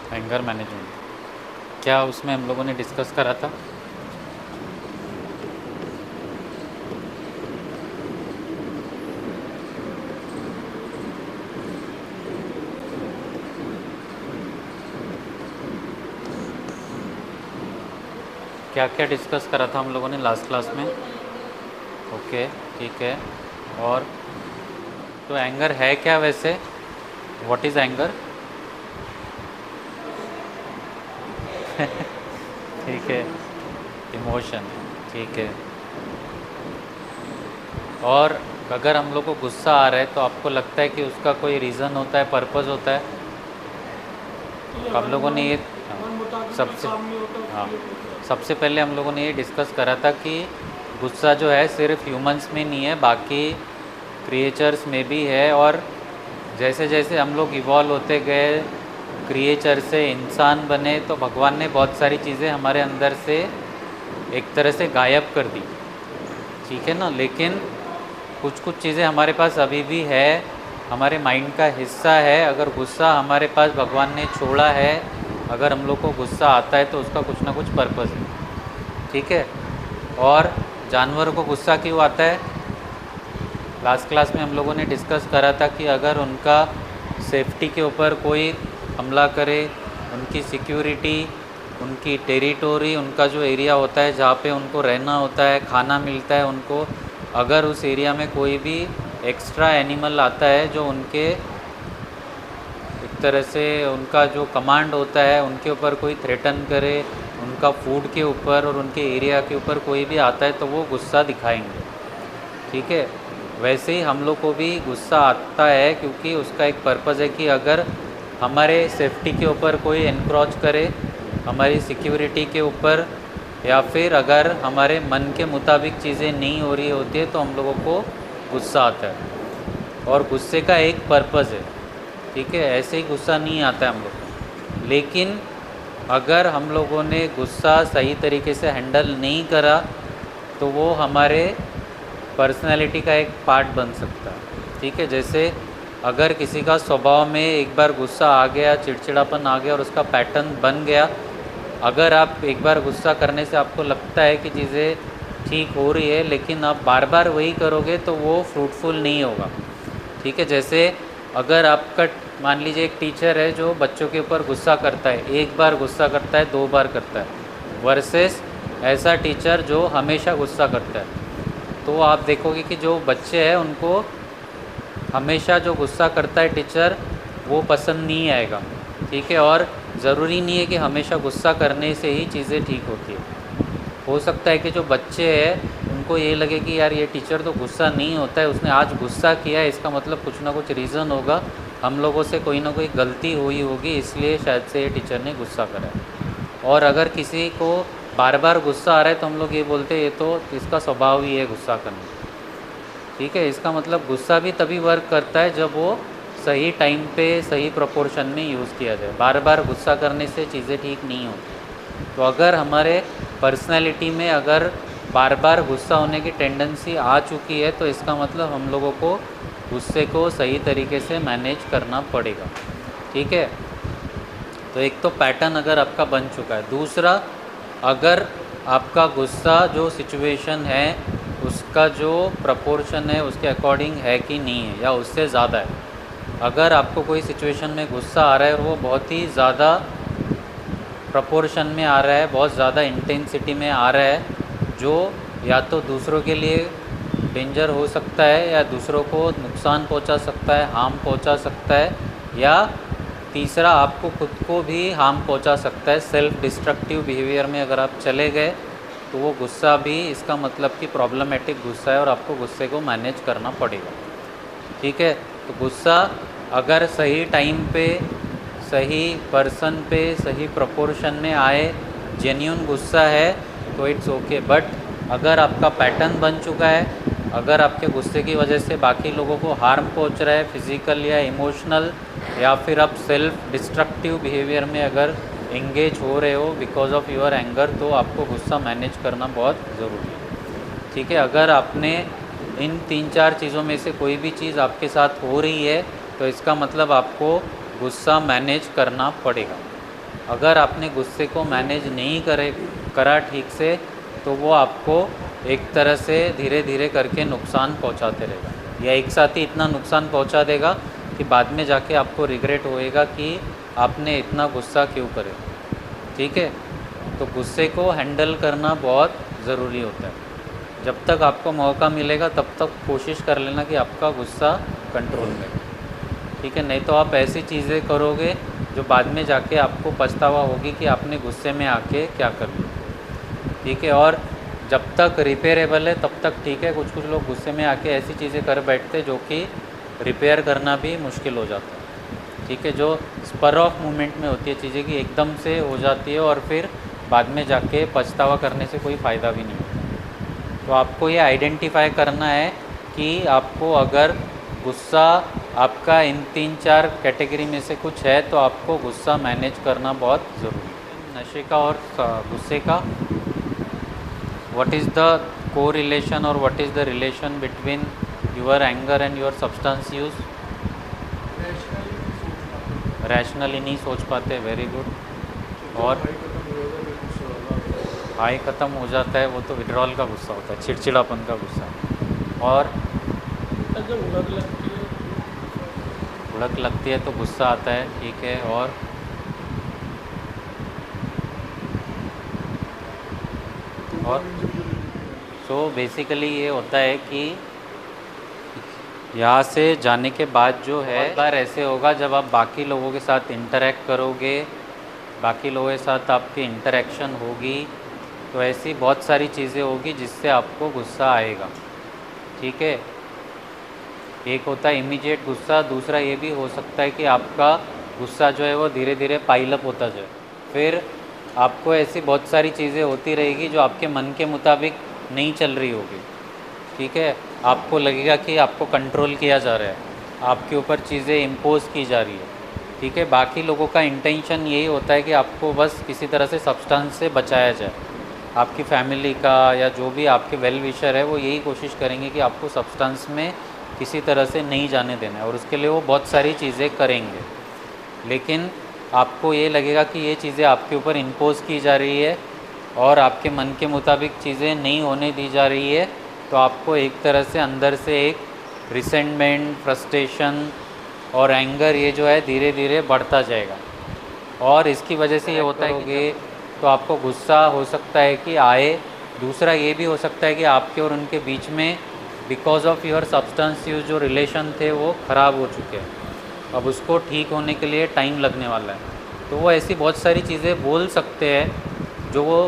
Anger management, क्या उसमें हम लोगों ने डिस्कस करा था? क्या क्या डिस्कस करा था हम लोगों ने लास्ट क्लास में? ओके, ठीक है। और तो एंगर है क्या वैसे? What is anger? ठीक है, इमोशन, ठीक है। और अगर हम लोग को गुस्सा आ रहा है तो आपको लगता है कि उसका कोई रीज़न होता है, पर्पज़ होता है? कि तो हम अगर लोगों ने ये मन मुताबिक कोई सबसे काम नहीं होता हाँ, उसके लिए होता है। सबसे पहले हम लोगों ने ये डिस्कस करा था कि गुस्सा जो है सिर्फ ह्यूमंस में नहीं है, बाकी क्रिएचर्स में भी है। और जैसे जैसे हम लोग इवॉल्व होते गए, क्रिएचर से इंसान बने, तो भगवान ने बहुत सारी चीज़ें हमारे अंदर से एक तरह से गायब कर दी, ठीक है ना। लेकिन कुछ कुछ चीज़ें हमारे पास अभी भी है, हमारे माइंड का हिस्सा है। अगर गुस्सा हमारे पास भगवान ने छोड़ा है, अगर हम लोग को गुस्सा आता है तो उसका कुछ ना कुछ पर्पज़ है, ठीक है। और जानवर को गुस्सा क्यों आता है? लास्ट क्लास में हम लोगों ने डिस्कस करा था कि अगर उनका सेफ्टी के ऊपर कोई हमला करे, उनकी सिक्योरिटी, उनकी टेरिटोरी, उनका जो एरिया होता है जहाँ पे उनको रहना होता है, खाना मिलता है उनको, अगर उस एरिया में कोई भी एक्स्ट्रा एनिमल आता है जो उनके एक तरह से उनका जो कमांड होता है उनके ऊपर कोई थ्रेटन करे, उनका फूड के ऊपर और उनके एरिया के ऊपर कोई भी आता है, तो वो गुस्सा दिखाएंगे, ठीक है। वैसे ही हम लोग को भी गुस्सा आता है, क्योंकि उसका एक पर्पज़ है कि अगर हमारे सेफ्टी के ऊपर कोई एनक्रोच करे, हमारी सिक्योरिटी के ऊपर, या फिर अगर हमारे मन के मुताबिक चीज़ें नहीं हो रही होती है तो हम लोगों को गुस्सा आता है। और गुस्से का एक पर्पज़ है, ठीक है। ऐसे ही गुस्सा नहीं आता है हम लोग को। लेकिन अगर हम लोगों ने गुस्सा सही तरीके से हैंडल नहीं करा तो वो हमारे पर्सनैलिटी का एक पार्ट बन सकता है, ठीक है। जैसे अगर किसी का स्वभाव में एक बार गुस्सा आ गया, चिड़चिड़ापन आ गया और उसका पैटर्न बन गया, अगर आप एक बार गुस्सा करने से आपको लगता है कि चीज़ें ठीक हो रही है, लेकिन आप बार बार वही करोगे तो वो फ्रूटफुल नहीं होगा, ठीक है। जैसे अगर आपका मान लीजिए एक टीचर है जो बच्चों के ऊपर गुस्सा करता है, एक बार गुस्सा करता है, दो बार करता है, वर्सेस ऐसा टीचर जो हमेशा गुस्सा करता है, तो आप देखोगे कि जो बच्चे हैं उनको हमेशा जो गुस्सा करता है टीचर वो पसंद नहीं आएगा, ठीक है। और ज़रूरी नहीं है कि हमेशा गुस्सा करने से ही चीज़ें ठीक होती है। हो सकता है कि जो बच्चे हैं उनको ये लगे कि यार ये टीचर तो गुस्सा नहीं होता है, उसने आज गुस्सा किया है, इसका मतलब कुछ ना कुछ रीज़न होगा, हम लोगों से कोई ना कोई गलती हुई होगी, इसलिए शायद से ये टीचर ने गुस्सा करा है। और अगर किसी को बार बार गुस्सा आ रहा है तो हम लोग ये बोलते हैं ये तो इसका स्वभाव ही है गुस्सा करना, ठीक है। इसका मतलब गुस्सा भी तभी वर्क करता है जब वो सही टाइम पे सही प्रोपोर्शन में यूज़ किया जाए। बार बार गुस्सा करने से चीज़ें ठीक नहीं होती। तो अगर हमारे पर्सनैलिटी में अगर बार बार गुस्सा होने की टेंडेंसी आ चुकी है तो इसका मतलब हम लोगों को गुस्से को सही तरीके से मैनेज करना पड़ेगा, ठीक है। तो एक तो पैटर्न अगर आपका बन चुका है। दूसरा, अगर आपका गुस्सा जो सिचुएशन है उसका जो प्रपोर्शन है उसके अकॉर्डिंग है कि नहीं है, या उससे ज़्यादा है। अगर आपको कोई सिचुएशन में गुस्सा आ रहा है और वो बहुत ही ज़्यादा प्रपोर्शन में आ रहा है, बहुत ज़्यादा इंटेंसिटी में आ रहा है, जो या तो दूसरों के लिए डेंजर हो सकता है, या दूसरों को नुकसान पहुंचा सकता है, हार्म पहुंचा सकता है, या तीसरा आपको खुद को भी हार्म पहुंचा सकता है। सेल्फ डिस्ट्रक्टिव बिहेवियर में अगर आप चले गए तो वो गुस्सा भी इसका मतलब कि प्रॉब्लमेटिक गुस्सा है और आपको गुस्से को मैनेज करना पड़ेगा, ठीक है। तो गुस्सा अगर सही टाइम पे, सही पर्सन पे, सही प्रोपोर्शन में आए, जेन्यून गुस्सा है तो इट्स ओके। बट अगर आपका पैटर्न बन चुका है, अगर आपके गुस्से की वजह से बाकी लोगों को हार्म पहुंच रहा है, फिज़िकल या इमोशनल, या फिर आप सेल्फ डिस्ट्रक्टिव बिहेवियर में अगर एंगेज हो रहे हो बिकॉज ऑफ योर एंगर, तो आपको गुस्सा मैनेज करना बहुत ज़रूरी है, ठीक है। अगर आपने इन तीन चार चीज़ों में से कोई भी चीज़ आपके साथ हो रही है तो इसका मतलब आपको गुस्सा मैनेज करना पड़ेगा, अगर आपने गुस्से को मैनेज नहीं करा ठीक से, तो वो आपको एक तरह से धीरे धीरे करके नुकसान पहुंचाते रहेगा, या एक साथ ही इतना नुकसान पहुंचा देगा कि बाद में जाके आपको रिग्रेट होएगा कि आपने इतना गुस्सा क्यों करे। ठीक है, तो गुस्से को हैंडल करना बहुत ज़रूरी होता है। जब तक आपको मौका मिलेगा तब तक कोशिश कर लेना कि आपका गुस्सा कंट्रोल में। ठीक है, नहीं तो आप ऐसी चीज़ें करोगे जो बाद में जाके आपको पछतावा होगी कि आपने गुस्से में आके क्या कर लिया। ठीक है, और जब तक रिपेयरेबल है तब तक ठीक है। कुछ कुछ लोग गुस्से में आके ऐसी चीज़ें कर बैठते जो कि रिपेयर करना भी मुश्किल हो जाता है। ठीक है, जो स्पर ऑफ मोमेंट में होती है चीज़ें कि एकदम से हो जाती है और फिर बाद में जाके पछतावा करने से कोई फ़ायदा भी नहीं होता। तो आपको ये आइडेंटिफाई करना है कि आपको अगर गुस्सा आपका इन 3-4 कैटेगरी में से कुछ है तो आपको गुस्सा मैनेज करना बहुत ज़रूरी है। नशे का और गुस्से का, व्हाट इज़ द को रिलेशन और what is the relation between your anger and your substance use? Rationally नहीं सोच पाते, वेरी गुड। और हाई ख़त्म हो जाता है, वो तो विड्रॉल का गुस्सा होता है, चिड़चिड़ापन का गुस्सा। और जब उलट लगती है, उड़क लगती है तो गुस्सा आता है। ठीक है, और सो बेसिकली ये होता है कि यहाँ से जाने के बाद जो है, बहुत बार ऐसे होगा जब आप बाकी लोगों के साथ इंटरेक्ट करोगे, बाकी लोगों के साथ आपकी इंटरेक्शन होगी, तो ऐसी बहुत सारी चीज़ें होगी जिससे आपको गुस्सा आएगा। ठीक है, एक होता है इमीडिएट गुस्सा, दूसरा ये भी हो सकता है कि आपका गुस्सा जो है वो धीरे धीरे पाइलअप होता जाए, फिर आपको ऐसी बहुत सारी चीज़ें होती रहेगी जो आपके मन के मुताबिक नहीं चल रही होगी। ठीक है, आपको लगेगा कि आपको कंट्रोल किया जा रहा है, आपके ऊपर चीज़ें इम्पोज की जा रही है। ठीक है, बाकी लोगों का इंटेंशन यही होता है कि आपको बस किसी तरह से सब्सटेंस से बचाया जाए। आपकी फैमिली का या जो भी आपके वेल विशर है वो यही कोशिश करेंगे कि आपको सब्सटेंस में किसी तरह से नहीं जाने देना है, और उसके लिए वो बहुत सारी चीज़ें करेंगे। लेकिन आपको ये लगेगा कि ये चीज़ें आपके ऊपर इम्पोज की जा रही है और आपके मन के मुताबिक चीज़ें नहीं होने दी जा रही है, तो आपको एक तरह से अंदर से एक रिसेंटमेंट, फ्रस्ट्रेशन और एंगर ये जो है धीरे धीरे बढ़ता जाएगा। और इसकी वजह से ये होता है कि तो आपको गुस्सा हो सकता है कि आए। दूसरा ये भी हो सकता है कि आपके और उनके बीच में because of your substance use जो रिलेशन थे वो ख़राब हो चुके हैं, अब उसको ठीक होने के लिए टाइम लगने वाला है। तो वो ऐसी बहुत सारी चीज़ें बोल सकते हैं जो वो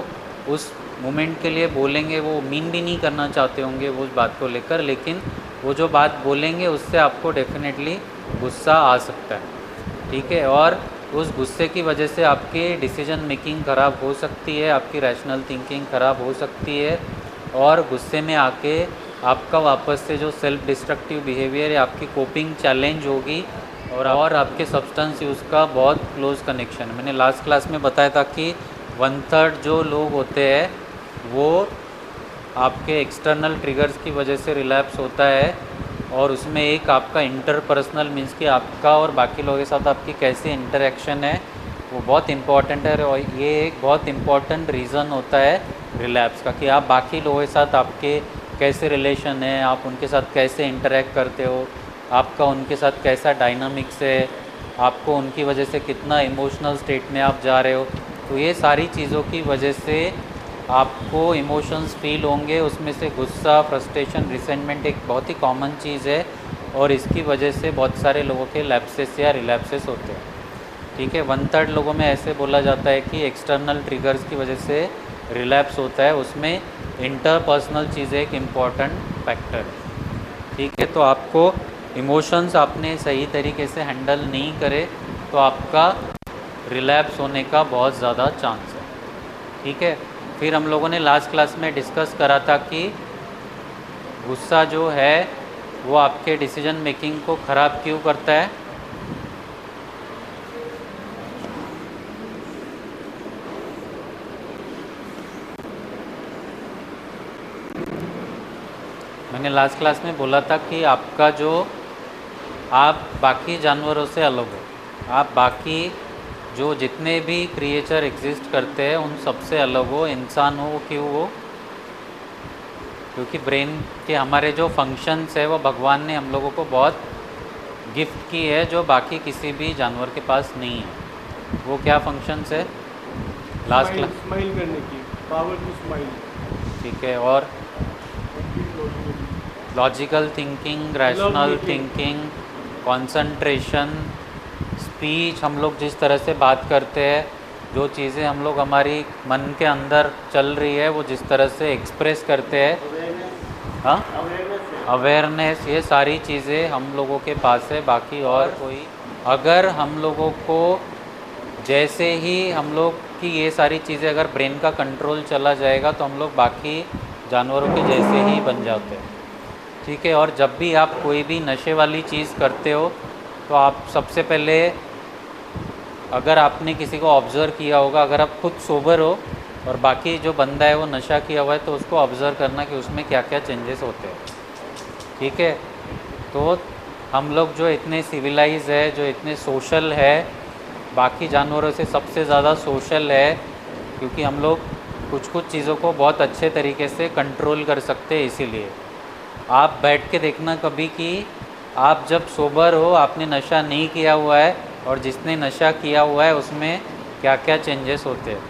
उस मोमेंट के लिए बोलेंगे, वो मीन भी नहीं करना चाहते होंगे वो उस बात को लेकर, लेकिन वो जो बात बोलेंगे उससे आपको डेफिनेटली गुस्सा आ सकता है। ठीक है, और उस गुस्से की वजह से आपकी डिसीजन मेकिंग ख़राब हो सकती है, आपकी रैशनल थिंकिंग ख़राब हो सकती है, और गुस्से में आके आपका वापस से जो सेल्फ डिस्ट्रक्टिव बिहेवियर या आपकी कोपिंग चैलेंज होगी, और आपके सब्सटेंस यूज़ का बहुत क्लोज कनेक्शन। मैंने लास्ट क्लास में बताया था कि 1/3 जो लोग होते हैं वो आपके एक्सटर्नल ट्रिगर्स की वजह से रिलैप्स होता है, और उसमें एक आपका इंटरपर्सनल मीन्स कि आपका और बाकी लोगों के साथ आपकी कैसी इंटरेक्शन है वो बहुत इम्पॉर्टेंट है। और ये एक बहुत इम्पॉर्टेंट रीज़न होता है रिलैप्स का, कि आप बाकी लोगों के साथ आपके कैसे रिलेशन है, आप उनके साथ कैसे इंटरेक्ट करते हो, आपका उनके साथ कैसा डायनामिक्स है, आपको उनकी वजह से कितना इमोशनल स्टेट में आप जा रहे हो। तो ये सारी चीज़ों की वजह से आपको इमोशंस फील होंगे, उसमें से गुस्सा, फ्रस्ट्रेशन, रिसेंटमेंट एक बहुत ही कॉमन चीज़ है, और इसकी वजह से बहुत सारे लोगों के लैप्सेस या रिलैप्सेस होते हैं। ठीक है, 1/3 लोगों में ऐसे बोला जाता है कि एक्सटर्नल ट्रिगर्स की वजह से रिलैप्स होता है, उसमें इंटरपर्सनल चीज़ें एक इम्पॉर्टेंट फैक्टर है। ठीक है, तो आपको इमोशंस आपने सही तरीके से हैंडल नहीं करे तो आपका रिलैप्स होने का बहुत ज़्यादा चांस है। ठीक है, फिर हम लोगों ने लास्ट क्लास में डिस्कस करा था कि गुस्सा जो है वो आपके डिसीजन मेकिंग को ख़राब क्यों करता है। मैंने लास्ट क्लास में बोला था कि आपका जो आप बाकी जानवरों से अलग हो, आप बाकी जो जितने भी क्रिएचर एग्जिस्ट करते हैं उन सबसे अलग हो, इंसान हो, क्यों हो? क्योंकि ब्रेन के हमारे जो फंक्शंस है वो भगवान ने हम लोगों को बहुत गिफ्ट की है, जो बाकी किसी भी जानवर के पास नहीं है। वो क्या फंक्शंस है? Last class. स्माइल करने की पावर टू स्माइल। ठीक है, और logical thinking, rational thinking, concentration, speech, हम लोग जिस तरह से बात करते हैं, जो चीज़ें हम लोग हमारी मन के अंदर चल रही है वो जिस तरह से एक्सप्रेस करते हैं, हाँ, अवेयरनेस, ये सारी चीज़ें हम लोगों के पास है, बाकी और कोई। अगर हम लोगों को जैसे ही हम लोग की ये सारी चीज़ें अगर ब्रेन का कंट्रोल चला जाएगा तो हम लोग बाकी जानवरों के जैसे ही बन जाते हैं। ठीक है, और जब भी आप कोई भी नशे वाली चीज़ करते हो तो आप सबसे पहले, अगर आपने किसी को ऑब्ज़र्व किया होगा, अगर आप खुद सोबर हो और बाकी जो बंदा है वो नशा किया हुआ है, तो उसको ऑब्ज़र्व करना कि उसमें क्या क्या चेंजेस होते हैं। ठीक है, तो हम लोग जो इतने सिविलाइज है, जो इतने सोशल है, बाकी जानवरों से सबसे ज़्यादा सोशल है, क्योंकि हम लोग कुछ कुछ चीज़ों को बहुत अच्छे तरीके से कंट्रोल कर सकते हैं। इसीलिए आप बैठ के देखना कभी कि आप जब सोबर हो, आपने नशा नहीं किया हुआ है, और जिसने नशा किया हुआ है उसमें क्या क्या चेंजेस होते हैं।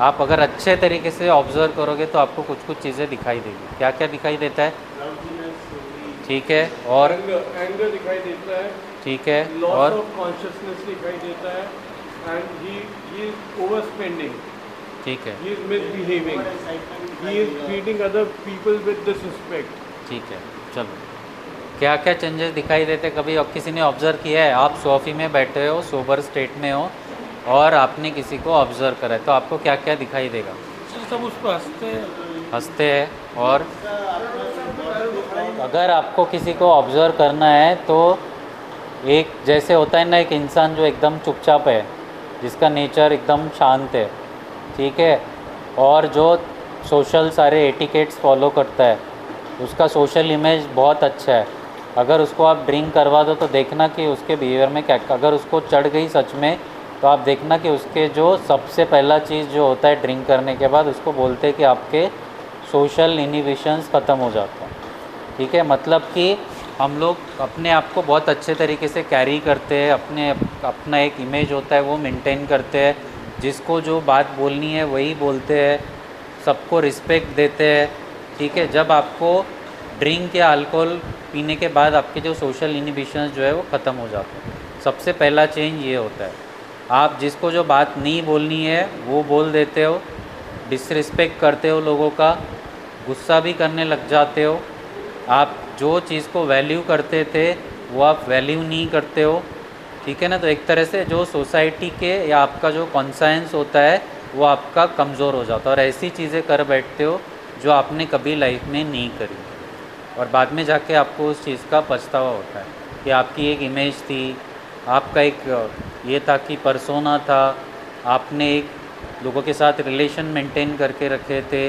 आप अगर अच्छे तरीके से ऑब्ज़र्व करोगे तो आपको कुछ कुछ चीज़ें दिखाई देगी। क्या क्या दिखाई देता है? ठीक है, और एंगर दिखाई देता है। ठीक है, लॉस और ऑफ कॉन्शियसनेस दिखाई देता है। And he is over spending, ठीक है, he is misbehaving, he is treating other people with disrespect. ठीक है, चलो, क्या क्या चेंजेस दिखाई देते कभी और किसी ने ऑब्ज़र्व किया है? आप सोफ़ी में बैठे हो, सोबर स्टेट में हो, और आपने किसी को ऑब्ज़र्व करा है, तो आपको क्या क्या दिखाई देगा? सब उस पर हंसते हैं। और अगर आपको किसी को ऑब्ज़र्व करना है तो एक जैसे होता है ना, एक इंसान जो एकदम चुपचाप है, जिसका नेचर एकदम शांत है, ठीक है, और जो सोशल सारे एटिकेट्स फॉलो करता है, उसका सोशल इमेज बहुत अच्छा है। अगर उसको आप ड्रिंक करवा दो तो देखना कि उसके बिहेवियर में क्या, अगर उसको चढ़ गई सच में, तो आप देखना कि उसके जो सबसे पहला चीज़ जो होता है ड्रिंक करने के बाद, उसको बोलते हैं कि आपके सोशल इनिबिशंस ख़त्म हो जाता है। ठीक है, मतलब कि हम लोग अपने आप को बहुत अच्छे तरीके से कैरी करते हैं, अपना एक इमेज होता है वो मेंटेन करते हैं, जिसको जो बात बोलनी है वही बोलते हैं, सबको रिस्पेक्ट देते हैं। ठीक है, जब आपको ड्रिंक या अल्कोहल पीने के बाद आपके जो सोशल इनिबिशंस जो है वो ख़त्म हो जाते हैं। सबसे पहला चेंज ये होता है। आप जिसको जो बात नहीं बोलनी है वो बोल देते हो, डिसरिस्पेक्ट करते हो लोगों का, गुस्सा भी करने लग जाते हो, आप जो चीज़ को वैल्यू करते थे वो आप वैल्यू नहीं करते हो। ठीक है ना, तो एक तरह से जो सोसाइटी के या आपका जो कॉन्साइंस होता है वो आपका कमज़ोर हो जाता है, और ऐसी चीज़ें कर बैठते हो जो आपने कभी लाइफ में नहीं करी, और बाद में जाके आपको उस चीज़ का पछतावा होता है कि आपकी एक इमेज थी, आपका एक ये था कि पर्सोना था, आपने एक लोगों के साथ रिलेशन मेंटेन करके रखे थे,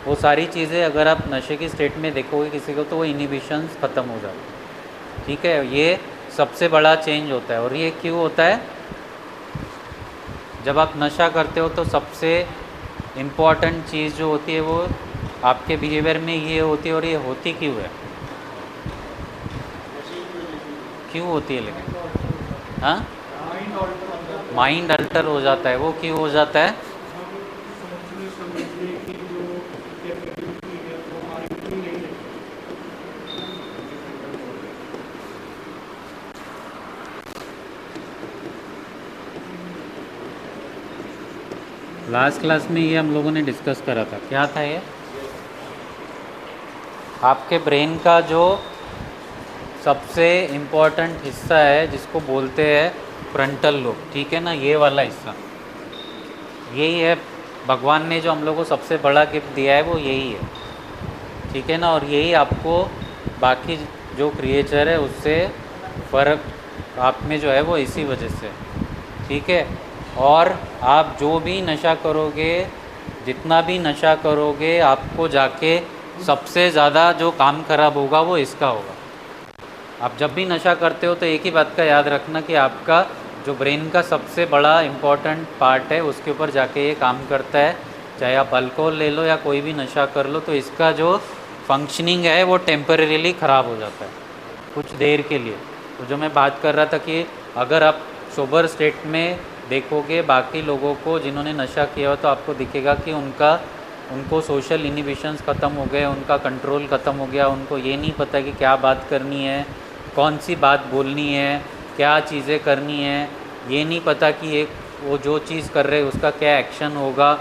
वो सारी चीज़ें अगर आप नशे की स्टेट में देखोगे किसी को तो वो इनिबिशंस ख़त्म हो जाते हैं। ठीक है, ये सबसे बड़ा चेंज होता है। और ये क्यों होता है? जब आप नशा करते हो तो सबसे इम्पॉर्टेंट चीज़ जो होती है वो आपके बिहेवियर में ये होती है, और ये होती क्यों है? क्यों होती है लेकिन? हाँ, माइंड अल्टर हो जाता है। वो क्यों हो जाता है? लास्ट क्लास में ये हम लोगों ने डिस्कस करा था। क्या था ये? आपके ब्रेन का जो सबसे इम्पॉर्टेंट हिस्सा है जिसको बोलते हैं फ्रंटल लोब, ठीक है ना, ये वाला हिस्सा, यही है भगवान ने जो हम लोग को सबसे बड़ा गिफ्ट दिया है, वो यही है। ठीक है ना, और यही आपको बाकी जो क्रिएचर है उससे फ़र्क आप में जो है वो इसी वजह से। ठीक है, और आप जो भी नशा करोगे, जितना भी नशा करोगे, आपको जाके सबसे ज़्यादा जो काम खराब होगा वो इसका होगा। आप जब भी नशा करते हो तो एक ही बात का याद रखना कि आपका जो ब्रेन का सबसे बड़ा इम्पॉर्टेंट पार्ट है उसके ऊपर जाके ये काम करता है। चाहे आप अल्कोहल ले लो या कोई भी नशा कर लो, तो इसका जो फंक्शनिंग है वो टेम्परेरीली ख़राब हो जाता है कुछ देर के लिए। तो जो मैं बात कर रहा था कि अगर आप सोबर स्टेट में देखोगे बाकी लोगों को जिन्होंने नशा किया हो, तो आपको दिखेगा कि उनको सोशल इनिबिशंस ख़त्म हो गए, उनका कंट्रोल ख़त्म हो गया, उनको ये नहीं पता कि क्या बात करनी है, कौन सी बात बोलनी है, क्या चीज़ें करनी है, ये नहीं पता कि वो जो चीज़ कर रहे हैं उसका क्या एक्शन होगा।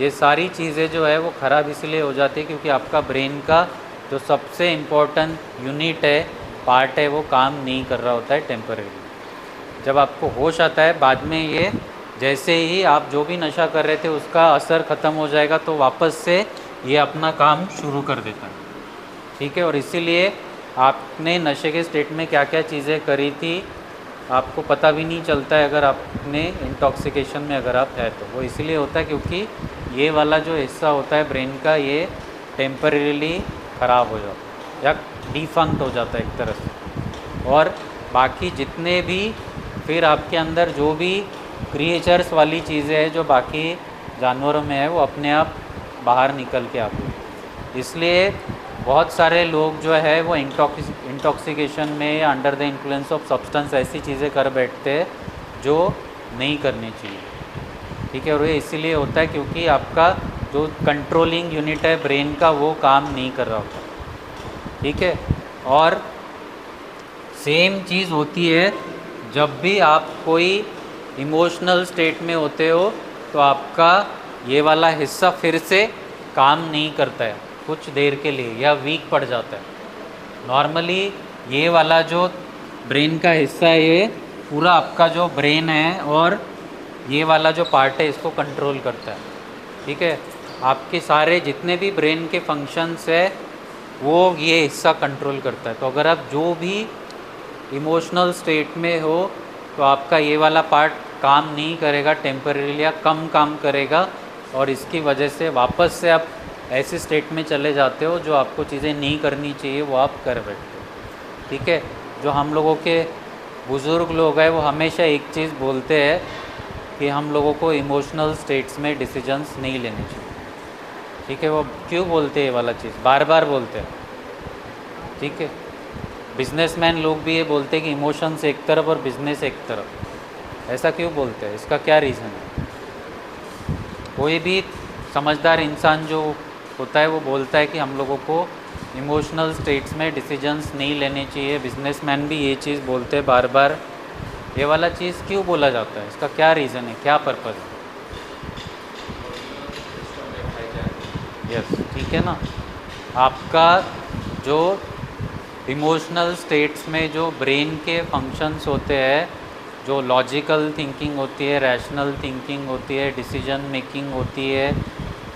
ये सारी चीज़ें जो है वो ख़राब इसलिए हो जाती है क्योंकि आपका ब्रेन का जो सबसे इम्पोर्टेंट यूनिट है, पार्ट है, वो काम नहीं कर रहा होता है टेम्परेरी। जब आपको होश आता है बाद में, ये जैसे ही आप जो भी नशा कर रहे थे उसका असर ख़त्म हो जाएगा तो वापस से ये अपना काम शुरू कर देता है। ठीक है, और इसीलिए आपने नशे के स्टेट में क्या क्या चीज़ें करी थी आपको पता भी नहीं चलता है अगर आपने इंटॉक्सिकेशन में अगर आप है तो। वो इसीलिए होता है क्योंकि ये वाला जो हिस्सा होता है ब्रेन का, ये टेम्परेरीली ख़राब हो जाता है या डिफंक्ट हो जाता है एक तरह से। और बाकी जितने भी फिर आपके अंदर जो भी क्रिएचर्स वाली चीज़ें हैं जो बाकी जानवरों में है, वो अपने आप बाहर निकल के आती है। इसलिए बहुत सारे लोग जो है वो इंटॉक्सिकेशन में या under the influence of substance ऐसी चीज़ें कर बैठते हैं जो नहीं करनी चाहिए। ठीक है, और ये इसीलिए होता है क्योंकि आपका जो कंट्रोलिंग यूनिट है ब्रेन का वो काम नहीं कर रहा होता। ठीक है, और सेम चीज़ होती है जब भी आप कोई इमोशनल स्टेट में होते हो तो आपका ये वाला हिस्सा फिर से काम नहीं करता है कुछ देर के लिए या वीक पड़ जाता है। नॉर्मली ये वाला जो ब्रेन का हिस्सा है ये पूरा आपका जो ब्रेन है और ये वाला जो पार्ट है इसको कंट्रोल करता है। ठीक है, आपके सारे जितने भी ब्रेन के फंक्शंस है वो ये हिस्सा कंट्रोल करता है। तो अगर आप जो भी इमोशनल स्टेट में हो तो आपका ये वाला पार्ट काम नहीं करेगा टेम्परेरीली या कम काम करेगा, और इसकी वजह से वापस से आप ऐसे स्टेट में चले जाते हो जो आपको चीज़ें नहीं करनी चाहिए वो आप कर बैठते हो। ठीक है, जो हम लोगों के बुज़ुर्ग लोग हैं वो हमेशा एक चीज़ बोलते हैं कि हम लोगों को इमोशनल स्टेट्स में डिसीजंस नहीं लेने चाहिए। ठीक है, वो क्यों बोलते हैं ये वाला चीज़, बार बार बोलते हैं। ठीक है, बिजनेसमैन लोग भी ये बोलते हैं कि इमोशंस एक तरफ और बिजनेस एक तरफ। ऐसा क्यों बोलते हैं, इसका क्या रीज़न है? कोई भी समझदार इंसान जो होता है वो बोलता है कि हम लोगों को इमोशनल स्टेट्स में डिसीजंस नहीं लेने चाहिए। बिजनेसमैन भी ये चीज़ बोलते हैं बार बार। ये वाला चीज़ क्यों बोला जाता है, इसका क्या रीज़न है, क्या पर्पज़ है? यस, ठीक है ना। आपका जो इमोशनल स्टेट्स में जो ब्रेन के फंक्शंस होते हैं, जो लॉजिकल थिंकिंग होती है, रैशनल थिंकिंग होती है, डिसीजन मेकिंग होती है,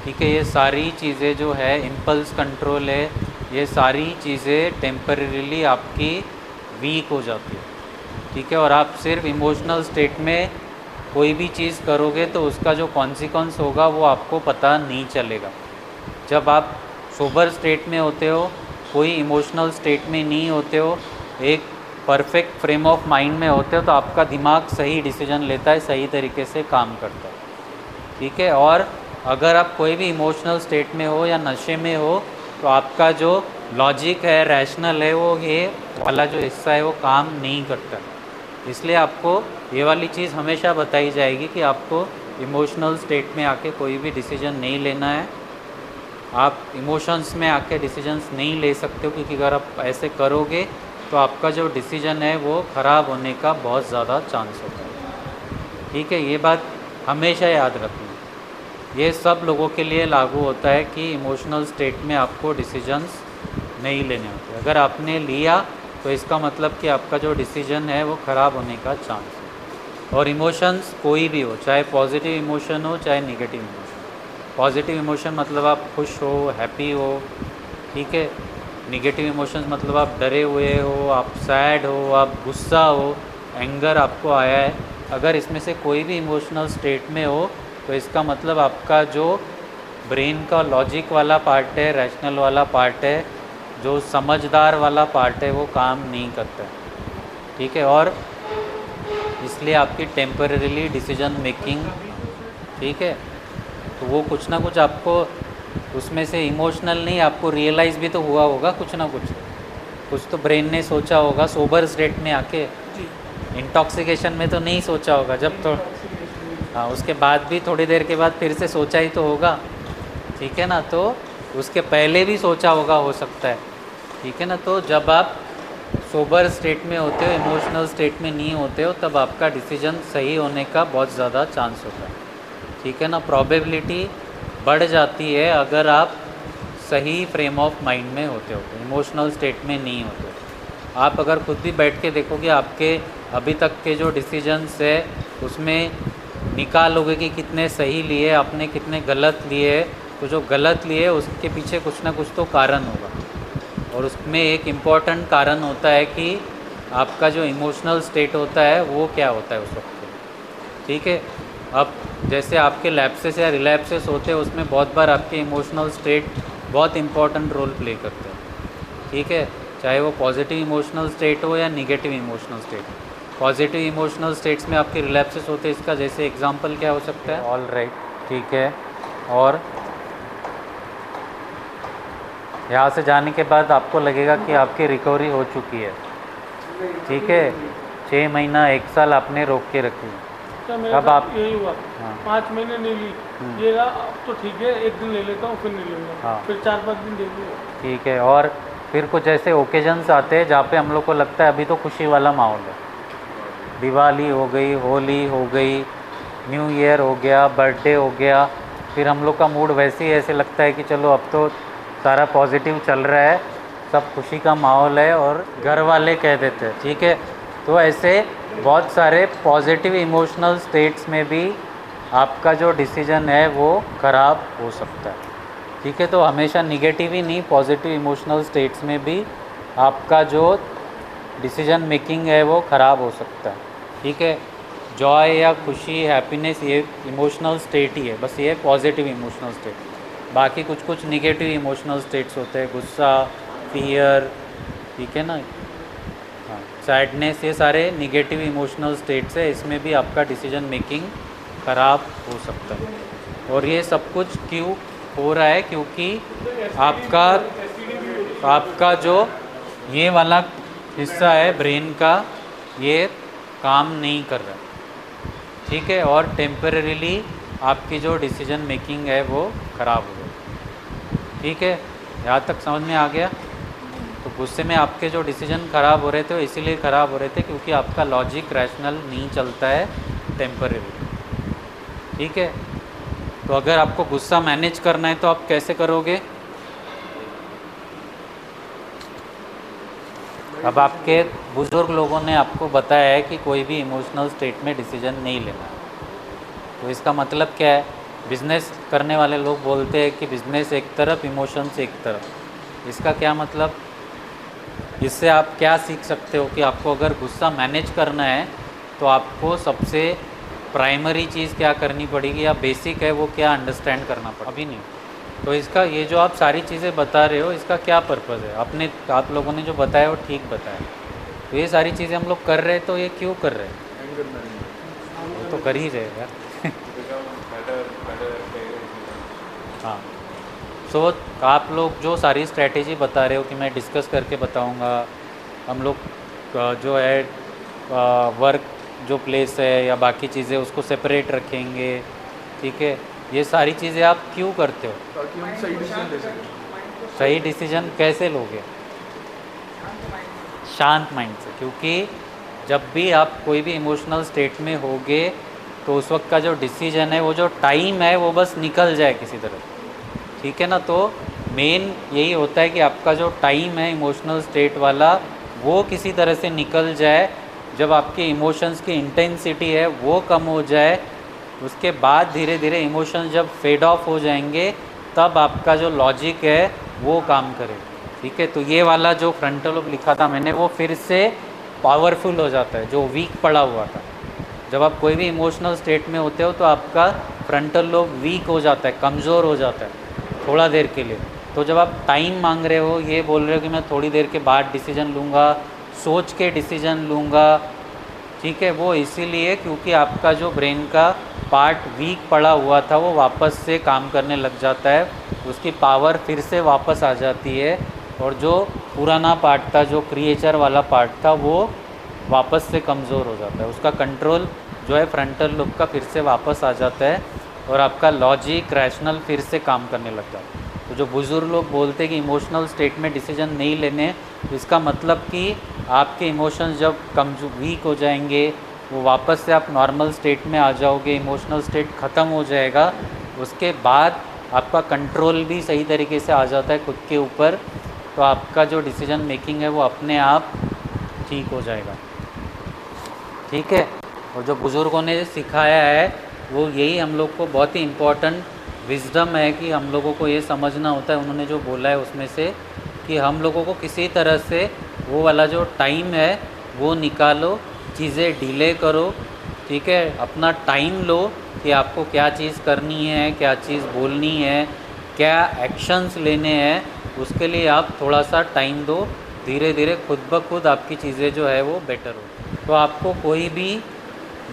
ठीक है, ये सारी चीज़ें जो है, इम्पल्स कंट्रोल है, ये सारी चीज़ें टेम्परेरीली आपकी वीक हो जाती है। ठीक है, और आप सिर्फ इमोशनल स्टेट में कोई भी चीज़ करोगे तो उसका जो कॉन्सिक्वेंस होगा वो आपको पता नहीं चलेगा। जब आप सोबर स्टेट में होते हो, कोई इमोशनल स्टेट में नहीं होते हो, एक परफेक्ट फ्रेम ऑफ माइंड में होते हो, तो आपका दिमाग सही डिसीजन लेता है, सही तरीके से काम करता है। ठीक है, और अगर आप कोई भी इमोशनल स्टेट में हो या नशे में हो तो आपका जो लॉजिक है, रैशनल है, वो ये वाला जो हिस्सा है वो काम नहीं करता। इसलिए आपको ये वाली चीज़ हमेशा बताई जाएगी कि आपको इमोशनल स्टेट में आके कोई भी डिसीजन नहीं लेना है। आप इमोशंस में आके डिसीजंस नहीं ले सकते हो, क्योंकि अगर आप ऐसे करोगे तो आपका जो डिसीजन है वो ख़राब होने का बहुत ज़्यादा चांस होता है। ठीक है, ये बात हमेशा याद रखना। ये सब लोगों के लिए लागू होता है कि इमोशनल स्टेट में आपको डिसीजंस नहीं लेने होते। अगर आपने लिया तो इसका मतलब कि आपका जो डिसीजन है वो ख़राब होने का चांस है। और इमोशंस कोई भी हो, चाहे पॉजिटिव इमोशन हो चाहे नेगेटिव इमोशन। पॉजिटिव इमोशन मतलब आप खुश हो, हैप्पी हो। ठीक है, नेगेटिव इमोशंस मतलब आप डरे हुए हो, आप सैड हो, आप गुस्सा हो, एंगर आपको आया है। अगर इसमें से कोई भी इमोशनल स्टेट में हो तो इसका मतलब आपका जो ब्रेन का लॉजिक वाला पार्ट है, रैशनल वाला पार्ट है, जो समझदार वाला पार्ट है, वो काम नहीं करता है। ठीक है, और इसलिए आपकी टेम्परेरीली डिसीजन मेकिंग, ठीक है, तो वो कुछ ना कुछ आपको उसमें से इमोशनल नहीं, आपको रियलाइज़ भी तो हुआ होगा कुछ तो ब्रेन ने सोचा होगा सोबर स्टेट में आके, इंटॉक्सिकेशन में तो नहीं सोचा होगा। जब तो हाँ, उसके बाद भी थोड़ी देर के बाद फिर से सोचा ही तो होगा, ठीक है ना, तो उसके पहले भी सोचा होगा हो सकता है, ठीक है ना। तो जब आप सोबर स्टेट में होते हो, इमोशनल स्टेट में नहीं होते हो, तब आपका डिसीजन सही होने का बहुत ज़्यादा चांस होता है, ठीक है ना। प्रोबेबिलिटी बढ़ जाती है अगर आप सही फ्रेम ऑफ माइंड में होते हो, इमोशनल स्टेट में नहीं होते हो। आप अगर खुद भी बैठ के देखोगे आपके अभी तक के जो डिसीजंस है उसमें निकालोगे कि कितने सही लिए आपने, कितने गलत लिए, तो जो गलत लिए उसके पीछे कुछ ना कुछ तो कारण होगा, और उसमें एक इम्पॉर्टेंट कारण होता है कि आपका जो इमोशनल स्टेट होता है वो क्या होता है उस वक्त, ठीक है। अब जैसे आपके लैप्सेस या रिलैप्सेस होते हैं उसमें बहुत बार आपके इमोशनल स्टेट बहुत इम्पॉर्टेंट रोल प्ले करते हैं, ठीक है, चाहे वो पॉजिटिव इमोशनल स्टेट हो या negative emotional state. Positive emotional states में आपके रिलैप्सेस होते हैं, इसका जैसे एग्जांपल क्या हो सकता है, ऑल राइट, ठीक है, और यहाँ से जाने के बाद आपको लगेगा कि आपकी रिकवरी हो चुकी है, ठीक है, 6 महीना 1 साल आपने रोक के रखी, अब आप यही हुआ, हाँ 5 महीने नहीं ली, ये रहा, अब तो ठीक है, 1 दिन ले लेता हूँ फिर नहीं लूँगा, हाँ, फिर 4-5 दिन दे दूँगा, ठीक है। और फिर कुछ ऐसे ओकेजन्स आते हैं जहाँ पे हम लोग को लगता है अभी तो खुशी वाला माहौल है, दिवाली हो गई, होली हो गई, न्यू ईयर हो गया, बर्थडे हो गया, फिर हम लोग का मूड वैसे ही ऐसे लगता है कि चलो अब तो सारा पॉजिटिव चल रहा है, सब खुशी का माहौल है, और घर वाले कह देते हैं, ठीक है। तो ऐसे बहुत सारे पॉजिटिव इमोशनल स्टेट्स में भी आपका जो डिसीजन है वो ख़राब हो सकता है, ठीक है। तो हमेशा निगेटिव ही नहीं, पॉजिटिव इमोशनल स्टेट्स में भी आपका जो डिसीजन मेकिंग है वो ख़राब हो सकता है, ठीक है। जॉय या खुशी, हैप्पीनेस, ये इमोशनल स्टेट ही है, बस ये पॉजिटिव इमोशनल स्टेट। बाकी कुछ निगेटिव इमोशनल स्टेट्स होते हैं, गुस्सा, फियर, ठीक है ना, हाँ, सैडनेस, ये सारे निगेटिव इमोशनल स्टेट्स है, इसमें भी आपका डिसीजन मेकिंग ख़राब हो सकता है। और ये सब कुछ क्यों हो रहा है, क्योंकि आपका जो ये वाला हिस्सा है ब्रेन का, ये काम नहीं कर रहा, ठीक है, और टेम्परेरीली आपकी जो डिसीजन मेकिंग है वो ख़राब हो गई, ठीक है। यहाँ तक समझ में आ गया। तो गुस्से में आपके जो डिसीजन ख़राब हो रहे थे वो इसीलिए ख़राब हो रहे थे क्योंकि आपका लॉजिक रैशनल नहीं चलता है टेम्परेरी, ठीक है। तो अगर आपको गुस्सा मैनेज करना है तो आप कैसे करोगे, अब आपके बुज़ुर्ग लोगों ने आपको बताया है कि कोई भी इमोशनल स्टेट में डिसीजन नहीं लेना है, तो इसका मतलब क्या है, बिज़नेस करने वाले लोग बोलते हैं कि बिज़नेस एक तरफ, इमोशंस एक तरफ। इसका क्या मतलब, इससे आप क्या सीख सकते हो कि आपको अगर गुस्सा मैनेज करना है तो आपको सबसे प्राइमरी चीज़ क्या करनी पड़ेगी या बेसिक है वो क्या अंडरस्टैंड करना पड़ेगा, अभी नहीं। तो इसका ये जो आप सारी चीज़ें बता रहे हो इसका क्या पर्पज़ है, आप लोगों ने जो बताया वो ठीक बताया, तो ये सारी चीज़ें हम लोग कर रहे हैं, तो ये क्यों कर रहे हैं, वो तो कर ही रहे यार हाँ। सो आप लोग जो सारी स्ट्रैटेजी बता रहे हो कि मैं डिस्कस करके बताऊंगा, हम लोग जो है वर्क जो प्लेस है या बाकी चीज़ें उसको सेपरेट रखेंगे, ठीक है, ये सारी चीज़ें आप क्यों करते हो, ताकि हम सही डिसीजन ले सकें। सही डिसीजन कैसे लोगे, शांत माइंड से, क्योंकि जब भी आप कोई भी इमोशनल स्टेट में होगे तो उस वक्त का जो डिसीजन है, वो जो टाइम है वो बस निकल जाए किसी तरह, ठीक है ना। तो मेन यही होता है कि आपका जो टाइम है इमोशनल स्टेट वाला वो किसी तरह से निकल जाए, जब आपके इमोशंस की इंटेंसिटी है वो कम हो जाए, उसके बाद धीरे धीरे इमोशंस जब फेड ऑफ हो जाएंगे तब आपका जो लॉजिक है वो काम करे, ठीक है। तो ये वाला जो फ्रंटल लोब लिखा था मैंने वो फिर से पावरफुल हो जाता है, जो वीक पड़ा हुआ था। जब आप कोई भी इमोशनल स्टेट में होते हो तो आपका फ्रंटल लोब वीक हो जाता है, कमज़ोर हो जाता है थोड़ा देर के लिए। तो जब आप टाइम मांग रहे हो, ये बोल रहे हो कि मैं थोड़ी देर के बाद डिसीजन लूँगा, सोच के डिसीजन लूँगा, ठीक है, वो इसीलिए क्योंकि आपका जो ब्रेन का पार्ट वीक पड़ा हुआ था वो वापस से काम करने लग जाता है, उसकी पावर फिर से वापस आ जाती है, और जो पुराना पार्ट था, जो क्रिएचर वाला पार्ट था, वो वापस से कमज़ोर हो जाता है, उसका कंट्रोल जो है फ्रंटल लोब का फिर से वापस आ जाता है, और आपका लॉजिक रैशनल फिर से काम करने लग जाता है। तो जो बुज़ुर्ग लोग बोलते हैं कि इमोशनल स्टेट में डिसीजन नहीं लेने, इसका मतलब कि आपके इमोशंस जब वीक हो जाएंगे, वो वापस से आप नॉर्मल स्टेट में आ जाओगे, इमोशनल स्टेट ख़त्म हो जाएगा, उसके बाद आपका कंट्रोल भी सही तरीके से आ जाता है खुद के ऊपर, तो आपका जो डिसीजन मेकिंग है वो अपने आप ठीक हो जाएगा। ठीक है, और जो बुज़ुर्गों ने सिखाया है वो यही हम लोग को बहुत ही इम्पोर्टेंट विजडम है कि हम लोगों को ये समझना होता है, उन्होंने जो बोला है उसमें से, कि हम लोगों को किसी तरह से वो वाला जो टाइम है वो निकालो, चीज़ें डिले करो, ठीक है, अपना टाइम लो कि आपको क्या चीज़ करनी है, क्या चीज़ बोलनी है, क्या एक्शंस लेने हैं, उसके लिए आप थोड़ा सा टाइम दो, धीरे धीरे खुद ब खुद आपकी चीज़ें जो है वो बेटर हो। तो आपको कोई भी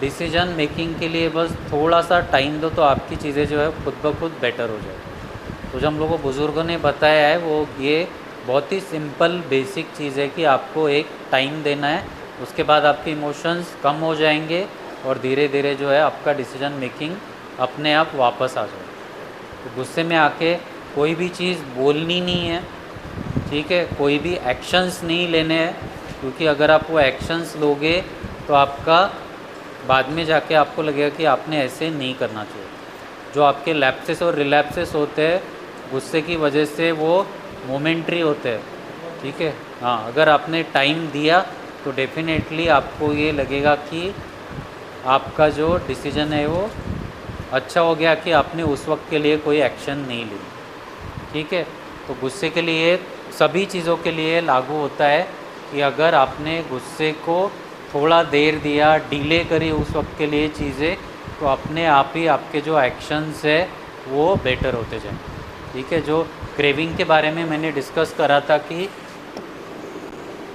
डिसीजन मेकिंग के लिए बस थोड़ा सा टाइम दो, तो आपकी चीज़ें जो है खुद ब खुद बेटर हो जाए। तो जो हम लोगों को बुज़ुर्गों ने बताया है वो ये बहुत ही सिंपल बेसिक चीज़ है कि आपको एक टाइम देना है, उसके बाद आपके इमोशंस कम हो जाएंगे और धीरे धीरे जो है आपका डिसीजन मेकिंग अपने आप वापस आ जाए। तो गुस्से में आके कोई भी चीज़ बोलनी नहीं है, ठीक है, कोई भी एक्शंस नहीं लेने हैं, क्योंकि अगर आप वो एक्शंस लोगे तो आपका बाद में जाके आपको लगेगा कि आपने ऐसे नहीं करना चाहिए। जो आपके लैप्सेस और रिलैप्सेस होते हैं गुस्से की वजह से, वो मोमेंट्री होते हैं, ठीक है। हाँ, अगर आपने टाइम दिया तो डेफिनेटली आपको ये लगेगा कि आपका जो डिसीजन है वो अच्छा हो गया कि आपने उस वक्त के लिए कोई एक्शन नहीं ली, ठीक है। तो गुस्से के लिए सभी चीज़ों के लिए लागू होता है कि अगर आपने गुस्से को थोड़ा देर दिया, डिले करी उस वक्त के लिए चीज़ें, तो अपने आप ही आपके जो एक्शंस है वो बेटर होते जाएं, ठीक है। जो क्रेविंग के बारे में मैंने डिस्कस करा था कि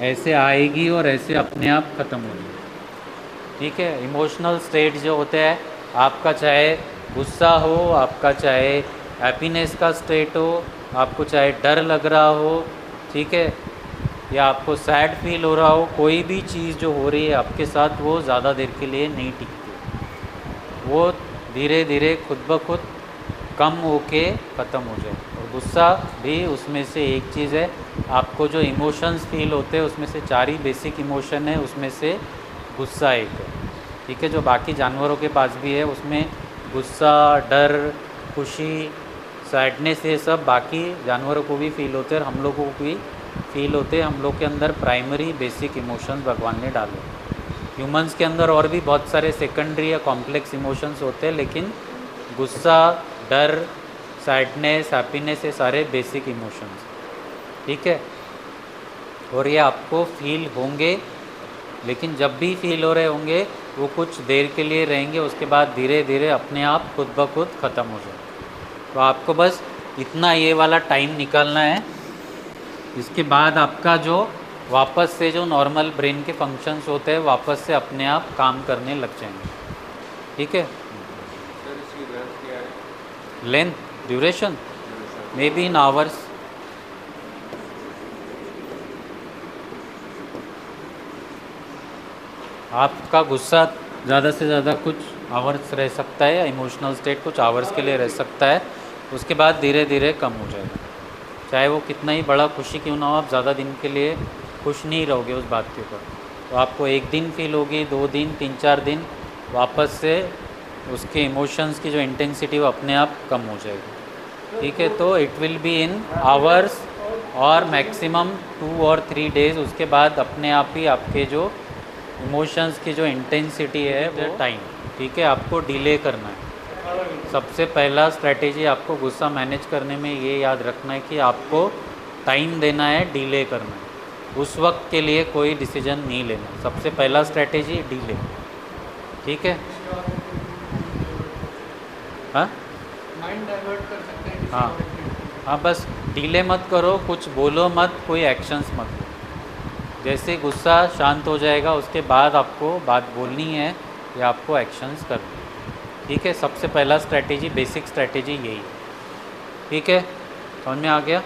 ऐसे आएगी और ऐसे अपने आप ख़त्म होगी, ठीक है। इमोशनल स्टेट जो होते हैं, आपका चाहे गुस्सा हो, आपका चाहे हैप्पीनेस का स्टेट हो, आपको चाहे डर लग रहा हो, ठीक है, या आपको सैड फील हो रहा हो, कोई भी चीज़ जो हो रही है आपके साथ वो ज़्यादा देर के लिए नहीं टिकती, वो धीरे धीरे खुद ब खुद कम होके ख़त्म हो जाए। और गुस्सा भी उसमें से एक चीज़ है। आपको जो इमोशंस फील होते हैं उसमें से 4 ही बेसिक इमोशन है, उसमें से गुस्सा एक है, ठीक है। जो बाकी जानवरों के पास भी है, उसमें गुस्सा, डर, खुशी, सैडनेस, ये सब बाकी जानवरों को भी फील होते हैं और हम लोगों को भी फील होते हैं। हम लोग के अंदर प्राइमरी बेसिक इमोशंस भगवान ने डाले। ह्यूमंस के अंदर और भी बहुत सारे सेकेंडरी या कॉम्प्लेक्स इमोशंस होते हैं, लेकिन गुस्सा, डर, सैडनेस, हैप्पीनेस, ये सारे बेसिक इमोशंस, ठीक है। और ये आपको फील होंगे, लेकिन जब भी फील हो रहे होंगे वो कुछ देर के लिए रहेंगे, उसके बाद धीरे धीरे अपने आप खुद ब खुद ख़त्म हो जाए। तो आपको बस इतना ये वाला टाइम निकालना है, इसके बाद आपका जो वापस से जो नॉर्मल ब्रेन के फंक्शंस होते हैं वापस से अपने आप काम करने लग जाएंगे, ठीक है। Length, duration may be in hours. आपका गुस्सा ज़्यादा से ज़्यादा कुछ आवर्स रह सकता है, या इमोशनल स्टेट कुछ आवर्स के लिए रह सकता है, उसके बाद धीरे धीरे कम हो जाएगा। चाहे वो कितना ही बड़ा खुशी क्यों ना हो, आप ज़्यादा दिन के लिए खुश नहीं रहोगे उस बात के ऊपर। तो आपको एक दिन फील होगी, 2 दिन, 3-4 दिन, वापस से उसके इमोशंस की जो इंटेंसिटी वो अपने आप कम हो जाएगी, ठीक है। तो it will be in hours और मैक्सिमम 2 और 3 डेज़। उसके बाद अपने आप ही आपके जो इमोशंस की जो इंटेंसिटी है वो टाइम, ठीक है, आपको डिले करना है। सबसे पहला स्ट्रैटेजी आपको गुस्सा मैनेज करने में ये याद रखना है कि आपको टाइम देना है, डिले करना है, उस वक्त के लिए कोई डिसीजन नहीं लेना। सबसे पहला स्ट्रैटेजी डिले, ठीक है। हाँ, माइंड डाइवर्ट कर सकते हैं किसी हाँ और एक्टिविटी। हाँ, बस डिले मत करो, कुछ बोलो मत, कोई एक्शंस मत लो, जैसे गुस्सा शांत हो जाएगा उसके बाद आपको बात बोलनी है या आपको एक्शंस करने हैं। ठीक है, सबसे पहला स्ट्रैटेजी, बेसिक स्ट्रैटेजी यही। ठीक है, समझ में आ गया?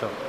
चलो।